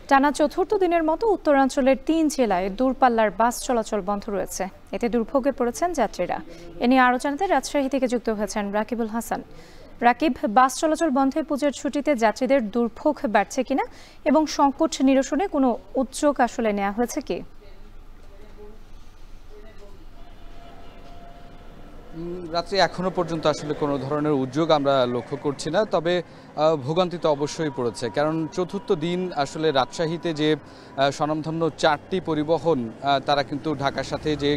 টানা চতুর্থ দিনের মতো উত্তরাঞ্চলের ৩ জেলায় দূরপাল্লার বাস চলাচল বন্ধ রয়েছে। এতে দুর্ভোগে পড়েছেন যাত্রীরা। এ নিয়ে আরও জানাতে রাজশাহী থেকে যুক্ত হয়েছেন রাকিবুল হাসান। রাকিব, বাস চলাচল বন্ধে পুজোর ছুটিতে যাত্রীদের দুর্ভোগ বাড়ছে কিনা এবং সংকট নিরসনে কোনো উদ্যোগ আসলে নেওয়া হয়েছে কি? রাত্রে এখনো পর্যন্ত আসলে কোনো ধরনের উদ্যোগ আমরা লক্ষ্য করছি না, তবে ভোগান্তি তো অবশ্যই পড়েছে। কারণ চতুর্থ দিন আসলে রাজশাহীতে যে স্বনামধন্য 4টি পরিবহন তারা কিন্তু ঢাকার সাথে যে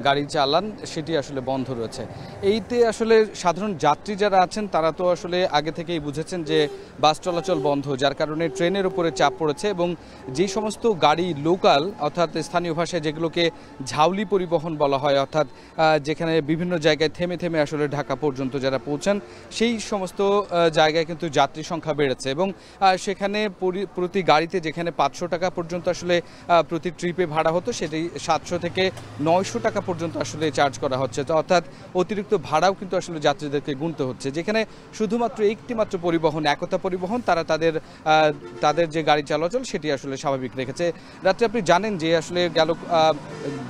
গাড়ি চালান সেটি আসলে বন্ধ রয়েছে। এইতে আসলে সাধারণ যাত্রী যারা আছেন তারা তো আসলে আগে থেকেই বুঝেছেন যে বাস চলাচল বন্ধ, যার কারণে ট্রেনের উপরে চাপ পড়েছে এবং যেই সমস্ত গাড়ি লোকাল অর্থাৎ স্থানীয় ভাষায় যেগুলোকে ঝাউলি পরিবহন বলা হয়, অর্থাৎ যেখানে বিভিন্ন জায়গায় থেমে থেমে আসলে ঢাকা পর্যন্ত যারা পৌঁছান, সেই সমস্ত জায়গায় কিন্তু যাত্রী সংখ্যা বেড়েছে এবং সেখানে প্রতি গাড়িতে যেখানে 500 টাকা পর্যন্ত আসলে প্রতি ট্রিপে ভাড়া হতো, সেটি 700 থেকে 900 টাকা পর্যন্ত আসলে চার্জ করা হচ্ছে। তো অর্থাৎ অতিরিক্ত ভাড়াও কিন্তু আসলে যাত্রীদেরকে গুনতে হচ্ছে। যেখানে শুধুমাত্র একটি মাত্র পরিবহন, একতা পরিবহন, তারা তাদের যে গাড়ি চলাচল সেটি আসলে স্বাভাবিক রেখেছে। রাত্রে আপনি জানেন যে আসলে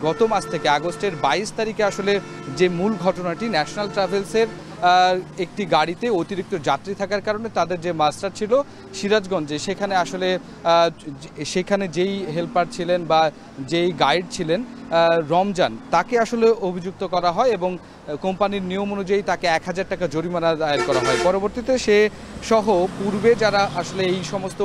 গত মাস থেকে আগস্টের 22 তারিখে আসলে যে মূল ঘটনাটি, ন্যাশনাল ট্রাভেলসের একটি গাড়িতে অতিরিক্ত যাত্রী থাকার কারণে তাদের যে মাস্টার ছিল সিরাজগঞ্জে, সেখানে যেই হেল্পার ছিলেন বা যেই গাইড ছিলেন রমজান, তাকে আসলে অভিযুক্ত করা হয় এবং কোম্পানির নিয়ম অনুযায়ী তাকে 1000 টাকা জরিমানা দায়ের করা হয়। পরবর্তীতে সে সহ পূর্বে যারা আসলে এই সমস্ত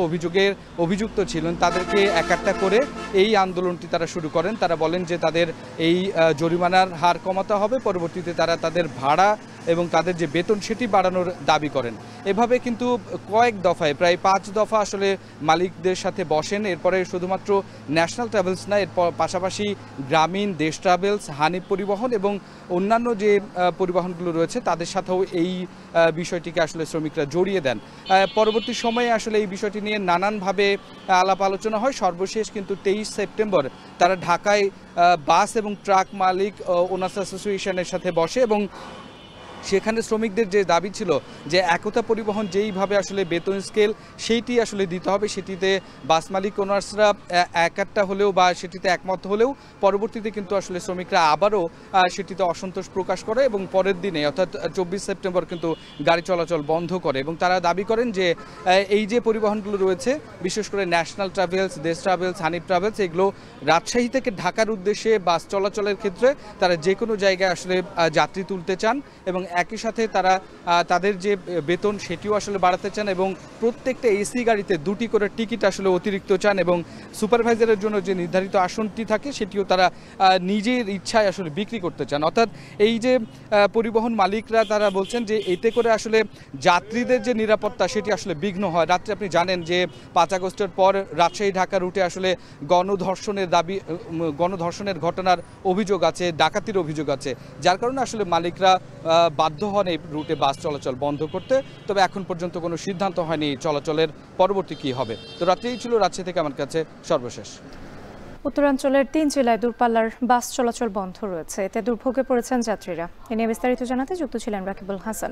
অভিযুক্ত ছিলেন তাদেরকে একটা করে এই আন্দোলনটি তারা শুরু করেন। তারা বলেন যে তাদের এই জরিমানার হার কমাতে হবে। পরবর্তীতে তারা তাদের ভাড়া এবং তাদের যে বেতন সেটি বাড়ানোর দাবি করেন। এভাবে কিন্তু কয়েক দফায়, প্রায় 5 দফা আসলে মালিকদের সাথে বসেন। এরপরে শুধুমাত্র ন্যাশনাল ট্রাভেলস না, এর পাশাপাশি গ্রামীণ, দেশ ট্রাভেলস, হানিফ পরিবহন এবং অন্যান্য যে পরিবহনগুলো রয়েছে তাদের সাথেও এই বিষয়টিকে আসলে শ্রমিকরা জড়িয়ে দেন। পরবর্তী সময়ে আসলে এই বিষয়টি নিয়ে নানানভাবে আলাপ আলোচনা হয়। সর্বশেষ কিন্তু 23 সেপ্টেম্বর তারা ঢাকায় বাস এবং ট্রাক মালিক ওনার্স অ্যাসোসিয়েশনের সাথে বসে এবং সেখানে শ্রমিকদের যে দাবি ছিল যে একতা পরিবহন যেইভাবে আসলে বেতন স্কেল সেইটি আসলে দিতে হবে, সেটিতে বাস মালিক ওনার্সরা একটা হলেও বা সেটিতে একমত হলেও পরবর্তীতে কিন্তু আসলে শ্রমিকরা আবারও সেটিতে অসন্তোষ প্রকাশ করে এবং পরের দিনে অর্থাৎ 24 সেপ্টেম্বর কিন্তু গাড়ি চলাচল বন্ধ করে এবং তারা দাবি করেন যে এই যে পরিবহনগুলো রয়েছে, বিশেষ করে ন্যাশনাল ট্রাভেলস, দেশ ট্রাভেলস, হানিফ ট্রাভেলস, এগুলো রাজশাহী থেকে ঢাকার উদ্দেশ্যে বাস চলাচলের ক্ষেত্রে তারা যে কোনো জায়গায় আসলে যাত্রী তুলতে চান এবং একই সাথে তারা তাদের যে বেতন সেটিও আসলে বাড়াতে চান এবং প্রত্যেকটা এসি গাড়িতে 2টি করে টিকিট আসলে অতিরিক্ত চান এবং সুপারভাইজারের জন্য যে নির্ধারিত আসনটি থাকে সেটিও তারা নিজের ইচ্ছায় আসলে বিক্রি করতে চান। অর্থাৎ এই যে পরিবহন মালিকরা তারা বলছেন যে এতে করে আসলে যাত্রীদের যে নিরাপত্তা সেটি আসলে বিঘ্ন হয়। রাত্রে আপনি জানেন যে 5 আগস্টের পর রাজশাহী ঢাকা রুটে আসলে গণধর্ষণের ঘটনার অভিযোগ আছে, ডাকাতির অভিযোগ আছে, যার কারণে আসলে মালিকরা বাধ্য হন এই রুটে বাস চলাচল বন্ধ করতে। তবে এখন পর্যন্ত কোনো সিদ্ধান্ত হয়নি চলাচলের পরবর্তী কী হবে। তো রাত্রেই ছিল রাজশাহী থেকে আমার কাছে সর্বশেষ। উত্তরাঞ্চলের 3 জেলায় দূরপাল্লার বাস চলাচল বন্ধ রয়েছে। এতে দুর্ভোগে পড়েছেন যাত্রীরা। এ নিয়ে বিস্তারিত জানাতে যুক্ত ছিলেন রাকিবুল হাসান।